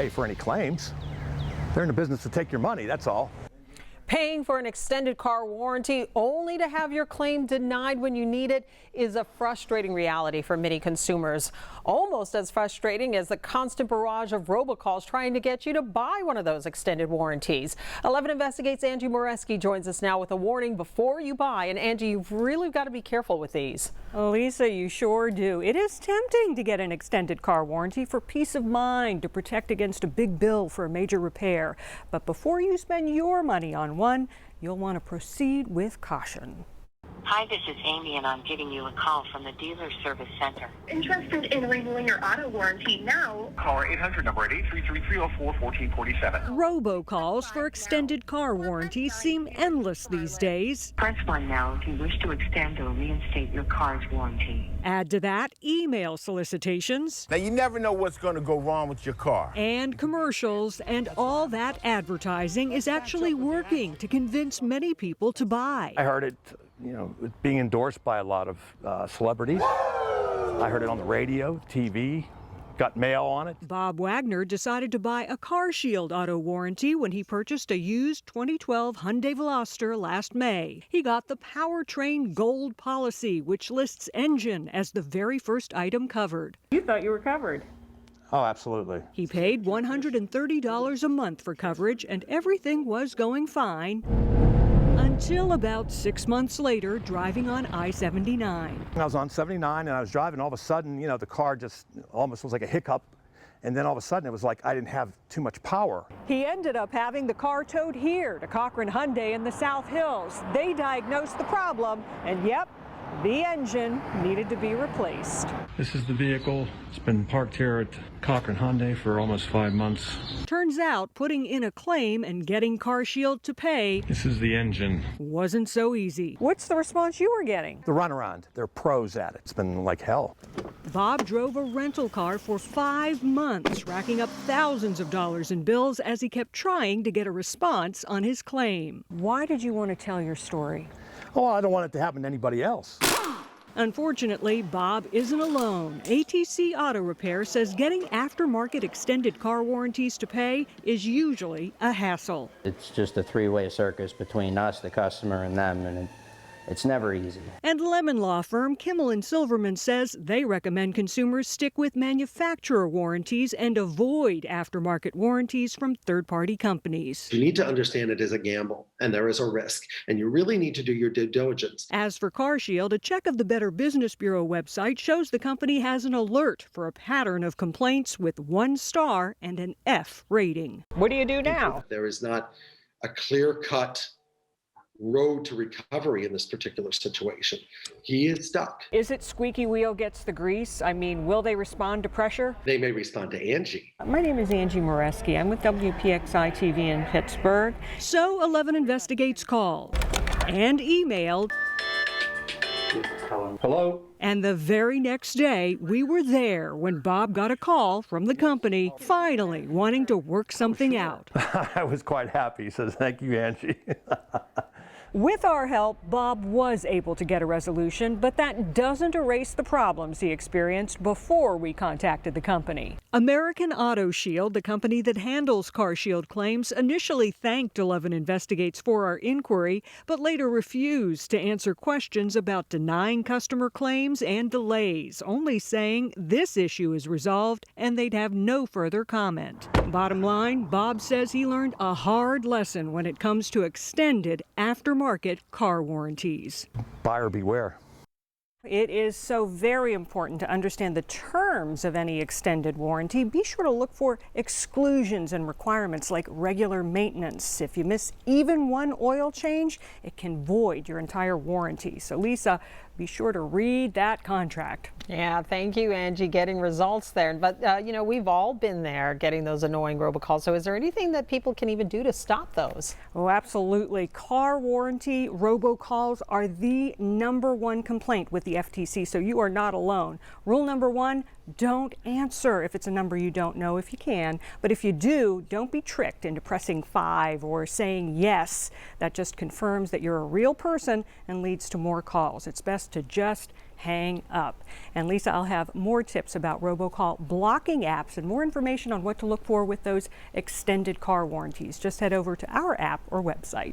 pay for any claims. They're in the business to take your money, that's all. Paying for an extended car warranty only to have your claim denied when you need it is a frustrating reality for many consumers. Almost as frustrating as the constant barrage of robocalls trying to get you to buy one of those extended warranties. 11 Investigates' Angie Moreski joins us now with a warning before you buy. And Angie, you've really got to be careful with these. Lisa, you sure do. It is tempting to get an extended car warranty for peace of mind, to protect against a big bill for a major repair. But before you spend your money on one, you'll want to proceed with caution. Hi, this is Amy, and I'm giving you a call from the Dealer Service Center. Interested in renewing your auto warranty now? Call our 800 number at 833-304-1447. Robocalls for extended car warranties seem endless these days. Press 1 now if you wish to extend or reinstate your car's warranty. Add to that email solicitations. Now, you never know what's going to go wrong with your car. And commercials, and all that advertising is actually working to convince many people to buy. I heard it, being endorsed by a lot of celebrities. I heard it on the radio, TV, got mail on it. Bob Wagner decided to buy a CarShield auto warranty when he purchased a used 2012 Hyundai Veloster last May. He got the Powertrain Gold policy, which lists engine as the very first item covered. You thought you were covered. Oh, absolutely. He paid $130 a month for coverage, and everything was going fine. Until about 6 months later, driving on I-79. I was on 79 and I was driving, all of a sudden, the car just almost was like a hiccup. And then all of a sudden it was like I didn't have too much power. He ended up having the car towed here to Cochran Hyundai in the South Hills. They diagnosed the problem, and yep, the engine needed to be replaced. This is the vehicle. It's been parked here at Cochran Hyundai for almost 5 months. Turns out putting in a claim and getting CarShield to pay, This is the engine. wasn't so easy. What's the response you were getting? The runaround, they're pros at it. It's been like hell. Bob drove a rental car for 5 months, racking up thousands of dollars in bills as he kept trying to get a response on his claim. Why did you want to tell your story? Oh, I don't want it to happen to anybody else. Unfortunately, Bob isn't alone. ATC Auto Repair says getting aftermarket extended car warranties to pay is usually a hassle. It's just a three-way circus between us, the customer, and them, and it's never easy. And Lemon law firm Kimmel & Silverman says they recommend consumers stick with manufacturer warranties and avoid aftermarket warranties from third-party companies. You need to understand it is a gamble and there is a risk, and you really need to do your due diligence. As for CarShield, a check of the Better Business Bureau website shows the company has an alert for a pattern of complaints with 1 star and an F rating. What do you do now? There is not a clear-cut road to recovery in this particular situation. He is stuck. Is it squeaky wheel gets the grease? I mean, will they respond to pressure? They may respond to Angie. My name is Angie Moreski. I'm with WPXI TV in Pittsburgh. So 11 Investigates called and emailed. Hello? And the very next day, we were there when Bob got a call from the company, finally wanting to work something out. I was quite happy. He says, thank you, Angie. With our help, Bob was able to get a resolution, but that doesn't erase the problems he experienced before we contacted the company. American Auto Shield, the company that handles CarShield claims, initially thanked 11 Investigates for our inquiry, but later refused to answer questions about denying customer claims and delays, only saying this issue is resolved and they'd have no further comment. Bottom line, Bob says he learned a hard lesson when it comes to extended aftermarket car warranties. Buyer beware. It is so very important to understand the terms of any extended warranty. Be sure to look for exclusions and requirements like regular maintenance. If you miss even one oil change, it can void your entire warranty. So Lisa, be sure to read that contract. Yeah, thank you, Angie, getting results there. But, we've all been there getting those annoying robocalls. So is there anything that people can even do to stop those? Oh, absolutely. Car warranty robocalls are the #1 complaint with the FTC, so you are not alone. Rule number 1, don't answer if it's a number you don't know if you can. But if you do, don't be tricked into pressing 5 or saying yes. That just confirms that you're a real person and leads to more calls. It's best to just hang up. And Lisa, I'll have more tips about robocall blocking apps and more information on what to look for with those extended car warranties. Just head over to our app or website.